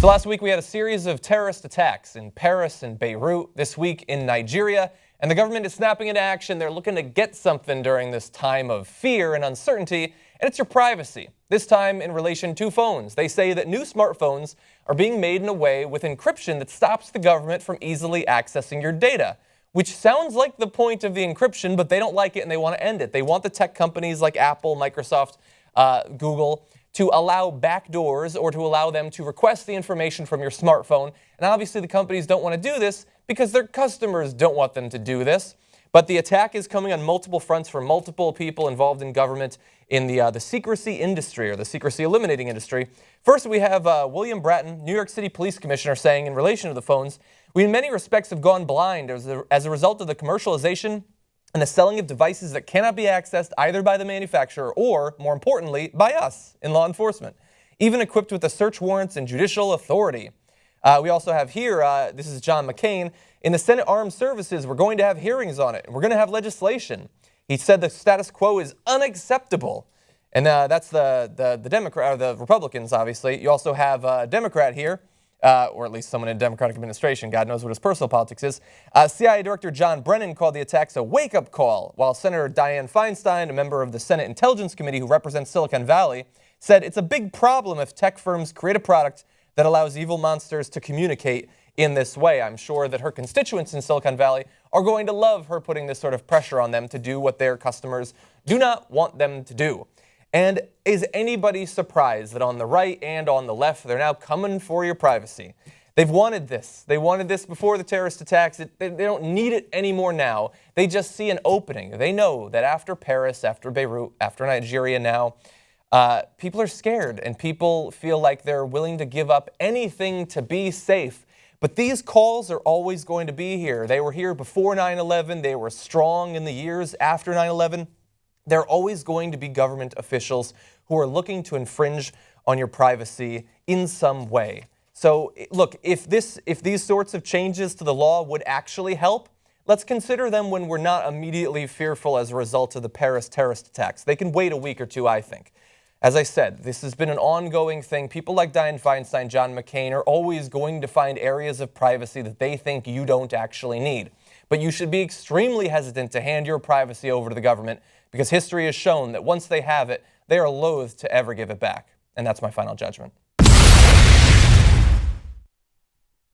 So last week we had a series of terrorist attacks in Paris and Beirut, this week in Nigeria, and the government is snapping into action. They're looking to get something during this time of fear and uncertainty, and it's your privacy. This time in relation to phones. They say that new smartphones are being made in a way with encryption that stops the government from easily accessing your data, which sounds like the point of the encryption, but they don't like it and they want to end it. They want the tech companies like Apple, Microsoft, Google, to allow backdoors or to allow them to request the information from your smartphone. And obviously the companies don't want to do this because their customers don't want them to do this. But the attack is coming on multiple fronts for multiple people involved in government in the secrecy industry, or the secrecy eliminating industry. First, we have William Bratton, New York City Police Commissioner, saying in relation to the phones, "We in many respects have gone blind as a result of the commercialization and the selling of devices that cannot be accessed either by the manufacturer or, more importantly, by us in law enforcement, even equipped with the search warrants and judicial authority." We also have here, this is John McCain, in the Senate Armed Services, we're going to have hearings on it. We're going to have legislation. He said the status quo is unacceptable. And that's the Democrat, or the Republicans, obviously. You also have a Democrat here, or at least someone in a Democratic administration. God knows what his personal politics is. CIA Director John Brennan called the attacks a wake-up call, while Senator Dianne Feinstein, a member of the Senate Intelligence Committee who represents Silicon Valley, said it's a big problem if tech firms create a product that allows evil monsters to communicate in this way. I'm sure that her constituents in Silicon Valley are going to love her putting this sort of pressure on them to do what their customers do not want them to do. And is anybody surprised that on the right and on the left, they're now coming for your privacy? They've wanted this. They wanted this before the terrorist attacks. They don't need it anymore now. They just see an opening. They know that after Paris, after Beirut, after Nigeria now, people are scared and people feel like they're willing to give up anything to be safe. But these calls are always going to be here. They were here before 9/11. They were strong in the years after 9/11. There are always going to be government officials who are looking to infringe on your privacy in some way. So look, if these sorts of changes to the law would actually help, let's consider them when we're not immediately fearful as a result of the Paris terrorist attacks. They can wait a week or two, I think. As I said, this has been an ongoing thing. People like Dianne Feinstein, John McCain are always going to find areas of privacy that they think you don't actually need. But you should be extremely hesitant to hand your privacy over to the government, because history has shown that once they have it, they are loath to ever give it back. And that's my final judgment.